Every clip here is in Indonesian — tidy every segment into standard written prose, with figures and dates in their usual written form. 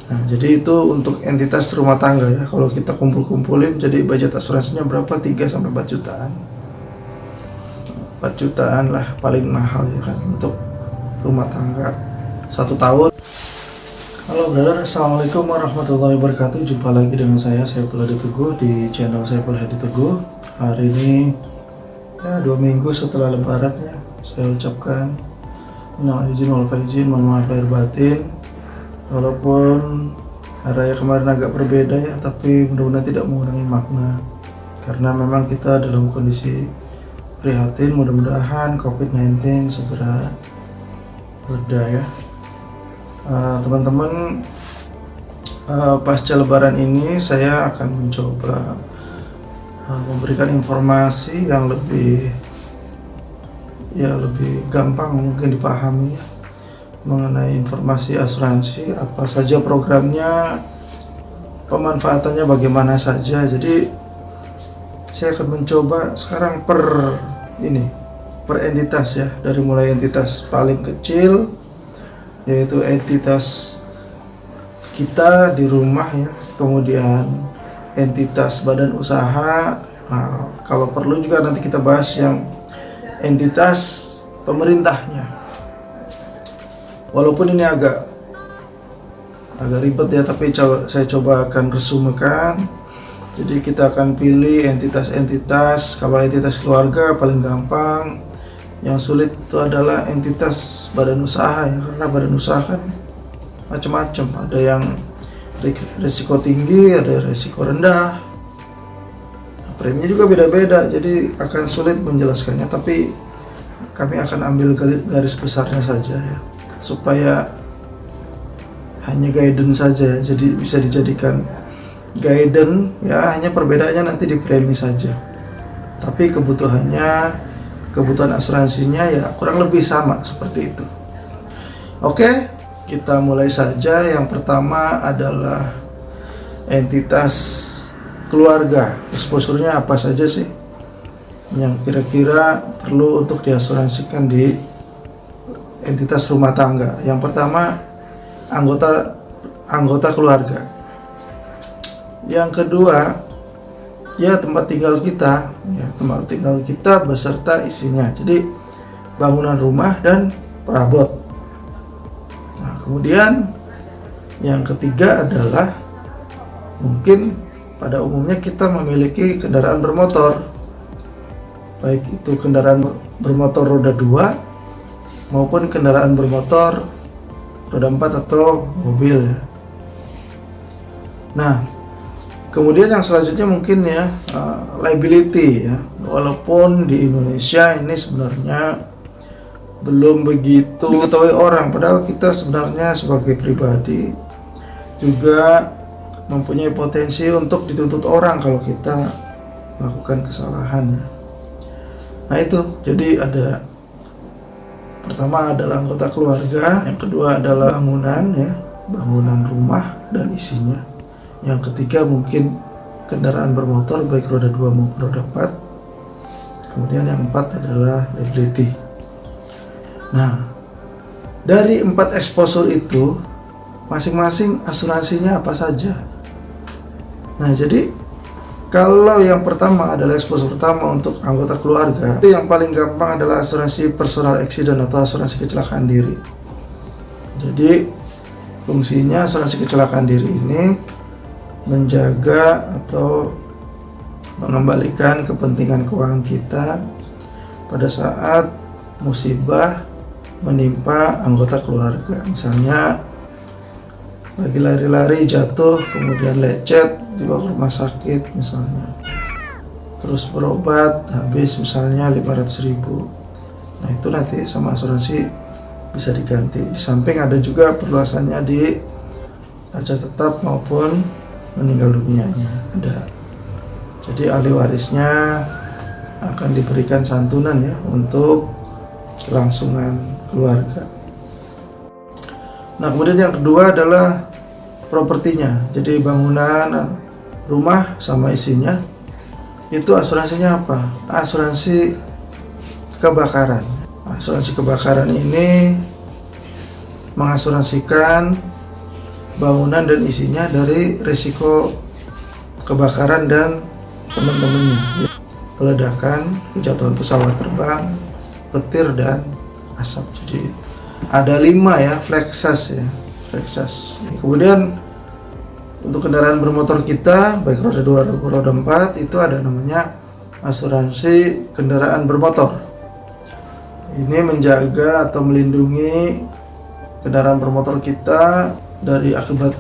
Nah, jadi itu untuk entitas rumah tangga ya. Kalau kita kumpul-kumpulin, jadi budget asuransinya berapa? 3 sampai 4 jutaan. 4 jutaan lah paling mahal ya kan untuk rumah tangga 1 tahun. Halo brother, assalamualaikum warahmatullahi wabarakatuh. Jumpa lagi dengan saya Saiful Hadi Teguh di channel Saiful Hadi Teguh. Hari ini ya 2 minggu setelah lebaran ya, saya ucapkan minal izin wal faizin, mohon maaf lahir batin. Walaupun hari raya kemarin agak berbeda ya, tapi mudah-mudahan tidak mengurangi makna. Karena memang kita dalam kondisi prihatin, mudah-mudahan COVID-19 segera reda ya. Teman-teman, pasca lebaran ini saya akan mencoba memberikan informasi yang lebih gampang mungkin dipahami ya, mengenai informasi asuransi, apa saja programnya, pemanfaatannya bagaimana saja. Jadi saya akan mencoba sekarang per entitas ya, dari mulai entitas paling kecil yaitu entitas kita di rumah ya, kemudian entitas badan usaha. Nah, kalau perlu juga nanti kita bahas yang entitas pemerintahnya. Walaupun ini agak ribet ya, tapi saya coba akan resumekan. Jadi kita akan pilih entitas-entitas. Kalau entitas keluarga paling gampang. Yang sulit itu adalah entitas badan usaha ya, karena badan usaha kan macam-macam. Ada yang risiko tinggi, ada risiko rendah. Preminya juga beda-beda, jadi akan sulit menjelaskannya. Tapi kami akan ambil garis besarnya saja ya, supaya hanya guidance saja, jadi bisa dijadikan guidance ya, hanya perbedaannya nanti di premi saja, tapi kebutuhan asuransinya ya kurang lebih sama seperti itu. Oke, kita mulai saja. Yang pertama adalah entitas keluarga. Exposure-nya apa saja sih yang kira-kira perlu untuk diasuransikan di entitas rumah tangga? Yang pertama, anggota keluarga. Yang kedua, ya tempat tinggal kita, beserta isinya. Jadi bangunan rumah dan perabot. Nah, kemudian yang ketiga adalah mungkin pada umumnya kita memiliki kendaraan bermotor, baik itu kendaraan bermotor roda 2 maupun kendaraan bermotor roda 4 atau mobil ya. Nah, kemudian yang selanjutnya mungkin ya liability ya. Walaupun di Indonesia ini sebenarnya belum begitu diketahui orang, padahal kita sebenarnya sebagai pribadi juga mempunyai potensi untuk dituntut orang kalau kita melakukan kesalahan ya. Nah itu, jadi ada pertama adalah anggota keluarga, yang kedua adalah bangunan rumah dan isinya. Yang ketiga mungkin kendaraan bermotor baik roda 2 maupun roda 4. Kemudian yang 4 adalah liability. Nah, dari 4 exposure itu masing-masing asuransinya apa saja. Nah, jadi kalau yang pertama adalah exposure pertama untuk anggota keluarga, itu yang paling gampang adalah asuransi personal accident atau asuransi kecelakaan diri. Jadi fungsinya asuransi kecelakaan diri ini menjaga atau mengembalikan kepentingan keuangan kita pada saat musibah menimpa anggota keluarga. Misalnya lagi lari-lari jatuh, kemudian lecet, dibawa ke rumah sakit misalnya, terus berobat habis misalnya 500.000. Nah itu nanti sama asuransi bisa diganti. Di samping ada juga perluasannya di cacat tetap maupun meninggal dunianya ada. Jadi ahli warisnya akan diberikan santunan ya untuk kelangsungan keluarga. Nah kemudian yang kedua adalah propertinya. Jadi bangunan rumah sama isinya, itu asuransinya apa? Asuransi kebakaran. Asuransi kebakaran ini mengasuransikan bangunan dan isinya dari risiko kebakaran dan teman-temannya, peledakan, kejatuhan pesawat terbang, petir dan asap. Jadi ada 5 ya, Flexas ya, Flexas. Kemudian untuk kendaraan bermotor kita, baik roda 2 atau roda 4, itu ada namanya asuransi kendaraan bermotor. Ini menjaga atau melindungi kendaraan bermotor kita dari akibat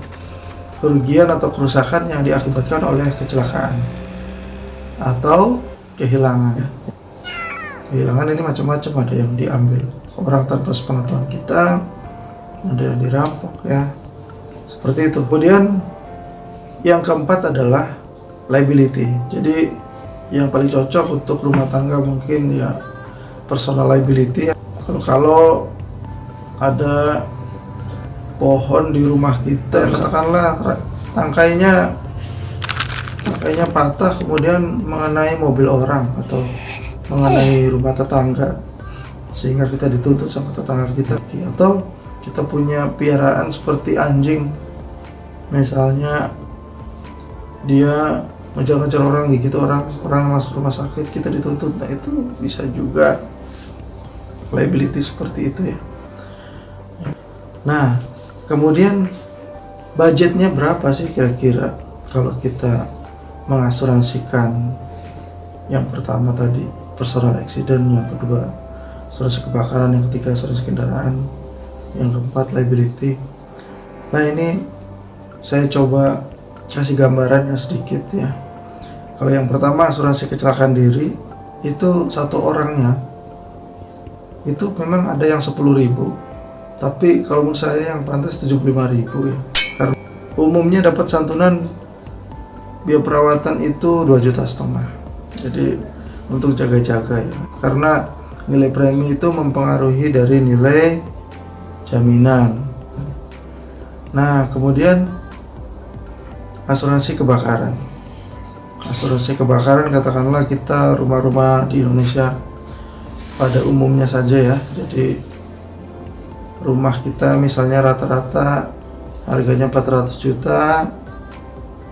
kerugian atau kerusakan yang diakibatkan oleh kecelakaan atau kehilangan. Kehilangan ini macam-macam, ada yang diambil orang tanpa sepengetahuan kita, ada yang dirampok ya, seperti itu. Kemudian yang keempat adalah liability. Jadi yang paling cocok untuk rumah tangga mungkin ya personal liability. Kalau ada pohon di rumah kita, katakanlah tangkainya patah kemudian mengenai mobil orang atau mengenai rumah tetangga, sehingga kita dituntut sama tetangga kita. Atau kita punya piaraan seperti anjing, misalnya dia ngejar-ngejar orang, gigit orang masuk rumah sakit, kita dituntut. Nah itu bisa juga liability seperti itu ya. Nah kemudian budgetnya berapa sih kira-kira kalau kita mengasuransikan yang pertama tadi personal accident, yang kedua asuransi kebakaran, yang ketiga asuransi kendaraan, yang keempat liability. Nah ini saya coba kasih gambarannya sedikit ya. Kalau yang pertama asuransi kecelakaan diri, itu satu orangnya itu memang ada yang 10.000, tapi kalau menurut saya yang pantas 75.000 ya. Karena umumnya dapat santunan biaya perawatan itu 2,5 juta. Jadi untuk jaga-jaga ya, karena nilai premi itu mempengaruhi dari nilai jaminan. Nah kemudian asuransi kebakaran. Asuransi kebakaran, katakanlah kita rumah-rumah di Indonesia pada umumnya saja ya. Jadi rumah kita misalnya rata-rata harganya 400 juta,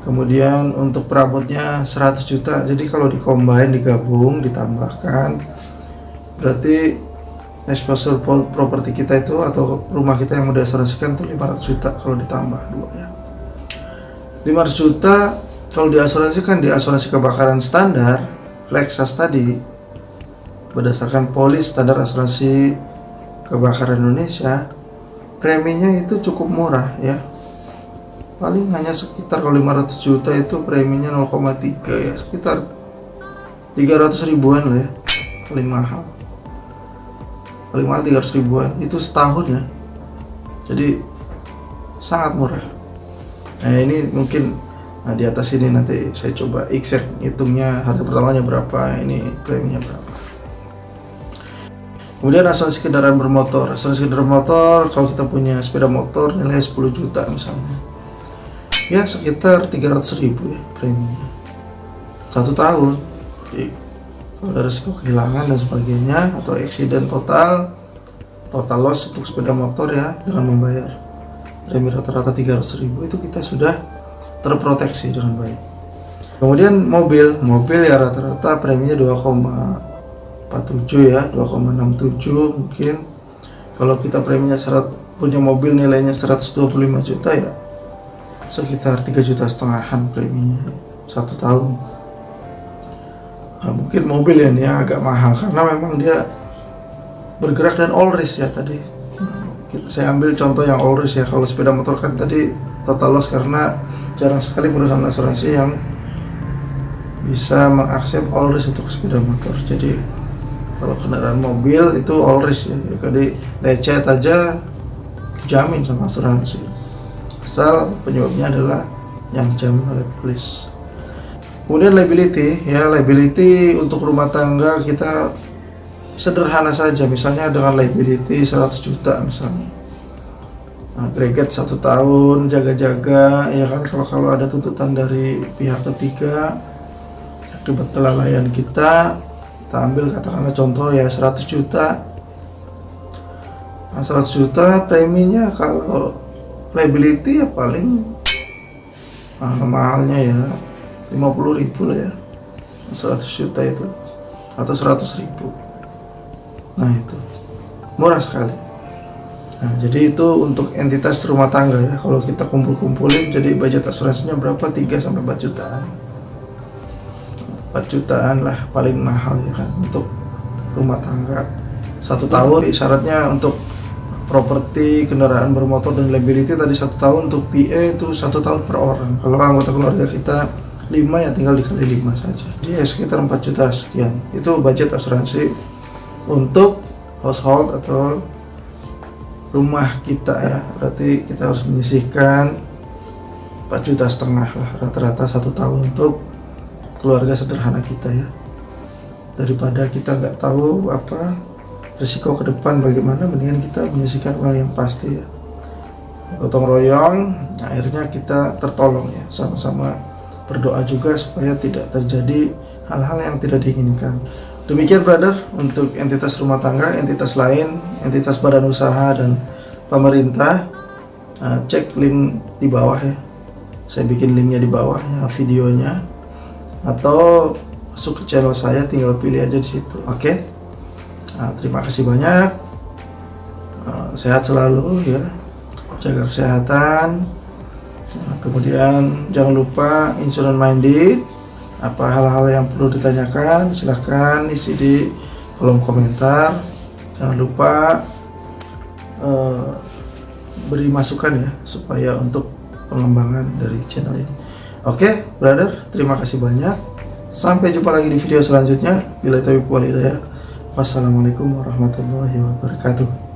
kemudian untuk perabotnya 100 juta. Jadi kalau dicombine, digabung, ditambahkan, berarti exposure properti kita itu atau rumah kita yang udah asuransikan itu 500 juta kalau ditambah 2 ya. 500 juta kalau diasuransikan di asuransi kebakaran standar Flexas tadi, berdasarkan polis standar asuransi kebakaran Indonesia, preminya itu cukup murah ya. Paling hanya sekitar, kalau 500 juta itu preminya 0,3 ya, sekitar 300 ribuan lah ya, paling mahal 300 ribuan itu setahun ya. Jadi sangat murah. Nah ini mungkin di atas ini nanti saya coba exact hitungnya, harga pertamanya berapa, ini preminya berapa. Kemudian asuransi kendaraan bermotor. Asuransi kendaraan bermotor, kalau kita punya sepeda motor nilai 10 juta misalnya, ya sekitar 300.000 ya preminya 1 tahun. Jadi kalau ada risiko kehilangan dan sebagainya atau accident total loss untuk sepeda motor ya, dengan membayar premi rata-rata 300.000 itu kita sudah terproteksi dengan baik. Kemudian mobil ya rata-rata preminya 2,47 ya, 2,67 mungkin. Kalau kita preminya punya mobil nilainya 125 juta ya sekitar 3,5 juta preminya 1 tahun. Nah, mungkin mobil ini yang agak mahal karena memang dia bergerak dan all risk ya tadi. Saya ambil contoh yang all risk ya. Kalau sepeda motor kan tadi total loss, karena jarang sekali perusahaan asuransi yang bisa mengaksep all risk untuk sepeda motor. Jadi kalau kendaraan mobil itu all risk ya. Jadi lecet aja dijamin sama asuransi, asal penyebabnya adalah yang dijamin oleh polis. Kemudian liability ya, liability untuk rumah tangga kita sederhana saja, misalnya dengan liability 100 juta misalnya, agregat 1 tahun, jaga-jaga ya kan. Kalau ada tuntutan dari pihak ketiga akibat kelalaian kita ambil katakanlah contoh ya 100 juta. 100 juta preminya kalau liability ya paling mahalnya ya 50.000 lah ya, 100 juta itu atau 100.000. Nah itu murah sekali. Nah jadi itu untuk entitas rumah tangga ya. Kalau kita kumpul-kumpulin jadi budget asuransinya berapa, 3-4 jutaan. 4 jutaan lah paling mahal ya kan untuk rumah tangga 1 tahun. Syaratnya untuk properti, kendaraan bermotor dan liability tadi 1 tahun. Untuk PA itu 1 tahun per orang. Kalau anggota keluarga kita 5 ya tinggal dikali 5 saja. Jadi ya sekitar 4 juta sekian. Itu budget asuransi untuk household atau rumah kita ya. Berarti kita harus menyisihkan 4,5 juta lah rata-rata 1 tahun untuk keluarga sederhana kita ya. Daripada kita nggak tahu apa risiko ke depan bagaimana, mendingan kita menyisihkan uang yang pasti ya. Gotong royong, akhirnya kita tertolong ya. Sama-sama berdoa juga supaya tidak terjadi hal-hal yang tidak diinginkan. Demikian brother untuk entitas rumah tangga, entitas lain, entitas badan usaha dan pemerintah. Cek link di bawah ya. Saya bikin linknya di bawah ya, videonya. Atau masuk ke channel saya, tinggal pilih aja di situ. Oke. Terima kasih banyak. Sehat selalu ya. Jaga kesehatan. Kemudian jangan lupa insurance minded. Apa hal-hal yang perlu ditanyakan silahkan isi di kolom komentar. Jangan lupa beri masukan ya supaya untuk pengembangan dari channel ini. Oke brother, terima kasih banyak. Sampai jumpa lagi di video selanjutnya. Billahi taufiq wal hidayah. Wassalamualaikum warahmatullahi wabarakatuh.